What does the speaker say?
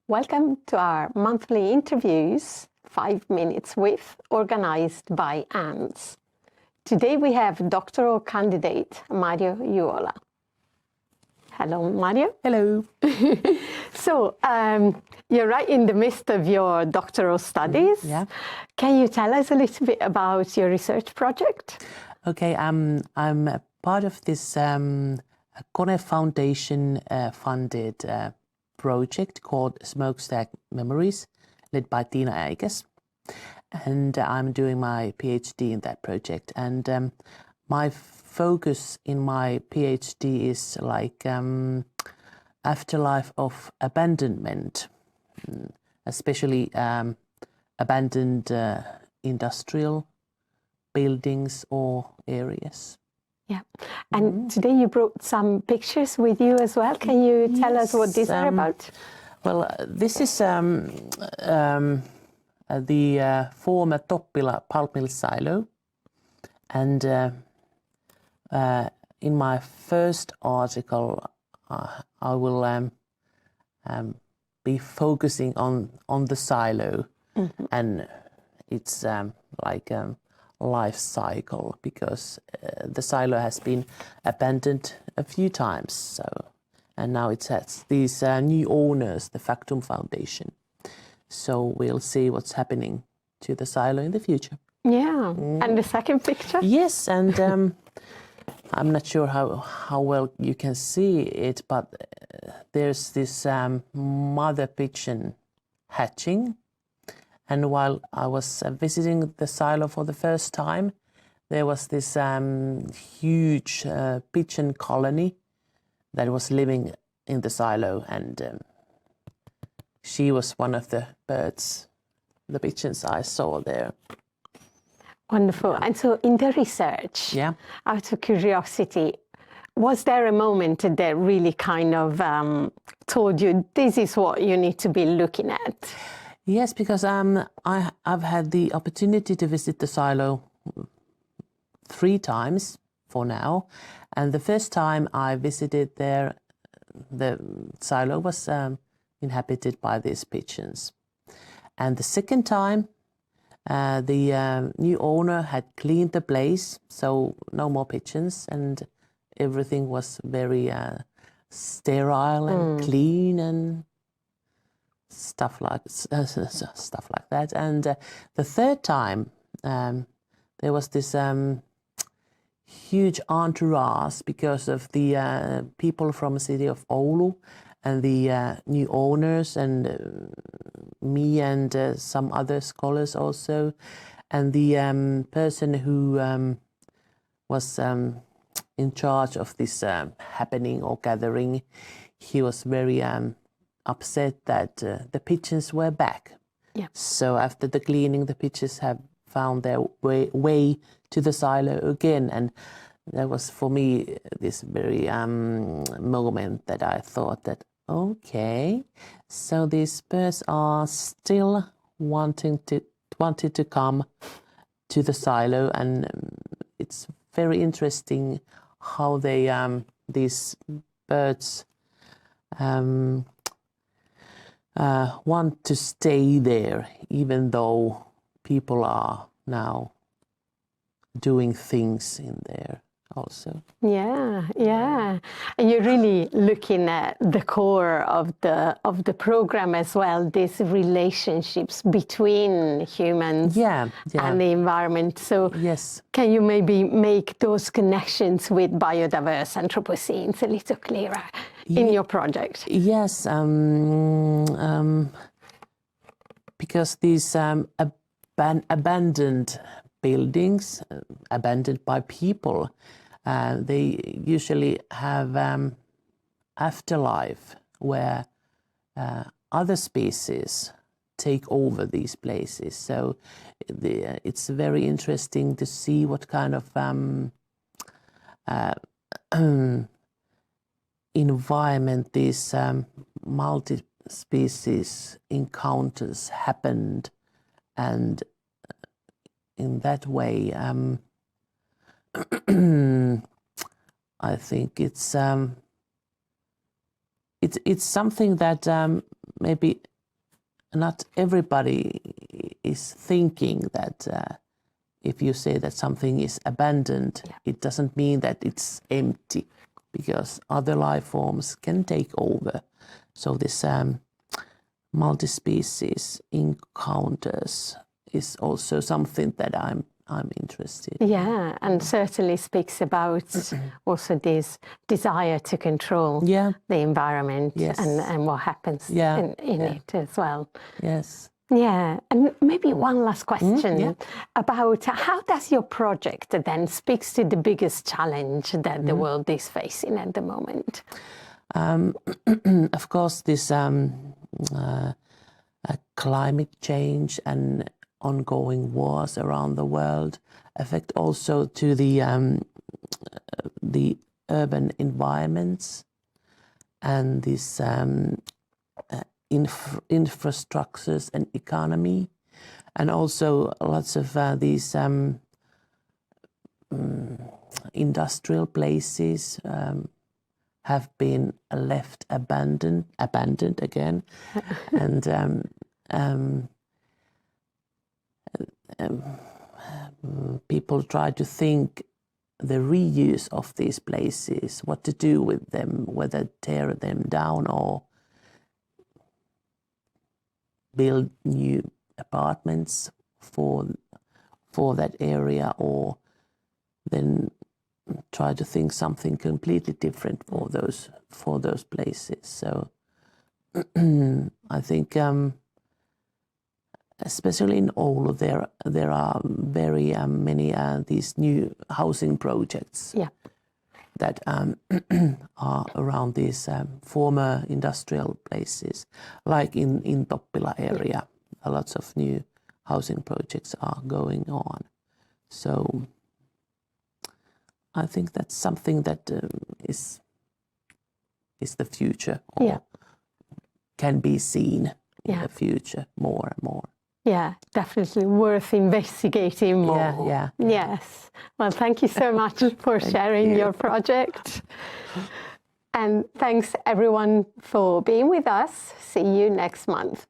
Welcome to our monthly interviews, 5 Minutes With, organized by ants. Today we have doctoral candidate Marjo Juola. Hello, Marjo. Hello. So, you're right in the midst of your doctoral studies. Yeah. Can you tell us a little bit about your research project? Okay, I'm a part of this Kone Foundation funded project called Smokestack Memories, led by Tiina Eikäs. And I'm doing my PhD in that project. And my focus in my PhD is like afterlife of abandonment, especially abandoned industrial buildings or areas. Yeah, and today you brought some pictures with you as well. Can you tell us what these are about? Well, this is the former Toppila pulp mill silo, and in my first article, I will be focusing on the silo and its like life cycle, because the silo has been abandoned a few times. So, and now it has these new owners, the Factum Foundation. So we'll see what's happening to the silo in the future. Yeah, and the second picture? Yes, and I'm not sure how well you can see it, but there's this mother pigeon hatching. And while I was visiting the silo for the first time, there was this huge pigeon colony that was living in the silo, and she was one of the birds, the pigeons I saw there. Wonderful. Yeah. And so in the research, out of curiosity, was there a moment that really kind of told you this is what you need to be looking at? Yes, because I've had the opportunity to visit the silo 3 times for now. And the first time I visited there, the silo was inhabited by these pigeons. And the second time, the new owner had cleaned the place, so no more pigeons, and everything was very sterile and clean and stuff like that. And the third time, there was this huge entourage because of the people from the city of Oulu and the new owners, and me and some other scholars also, and the person who was in charge of this happening or gathering. He was very upset that the pigeons were back. Yeah. So after the cleaning, the pigeons have found their way to the silo again, and that was for me this very moment that I thought that, okay, so these birds are still wanted to come to the silo, and it's very interesting how they these birds want to stay there, even though people are now doing things in there also. Yeah, yeah. And you're really looking at the core of the program as well, these relationships between humans and the environment. So can you maybe make those connections with biodiverse Anthropocenes a little clearer in your project? Yes, because these abandoned buildings, abandoned by people, they usually have afterlife where other species take over these places. So it's very interesting to see what kind of environment these multi-species encounters happened, and in that way I think it's something that maybe not everybody is thinking that if you say that something is abandoned, it doesn't mean that it's empty, because other life forms can take over. So this multi-species encounters is also something that I'm interested in. Yeah, and certainly speaks about also this desire to control the environment and what happens in it as well. Yes. Yeah, and maybe one last question about how does your project then speaks to the biggest challenge that the world is facing at the moment? Of course, this climate change and ongoing wars around the world affect also to the urban environments and these infrastructures and economy, and also lots of these industrial places have been left abandoned again, and people try to think the reuse of these places, what to do with them, whether tear them down or build new apartments for that area, or then try to think something completely different for those places. So I think especially in Oulu there are very many these new housing projects that are around these former industrial places, like in Toppila area. Lots of new housing projects are going on. So I think that's something that is the future, or can be seen in the future more and more. Yeah, definitely worth investigating more. Yeah. Yes. Well, thank you so much for sharing your project. And thanks everyone for being with us. See you next month.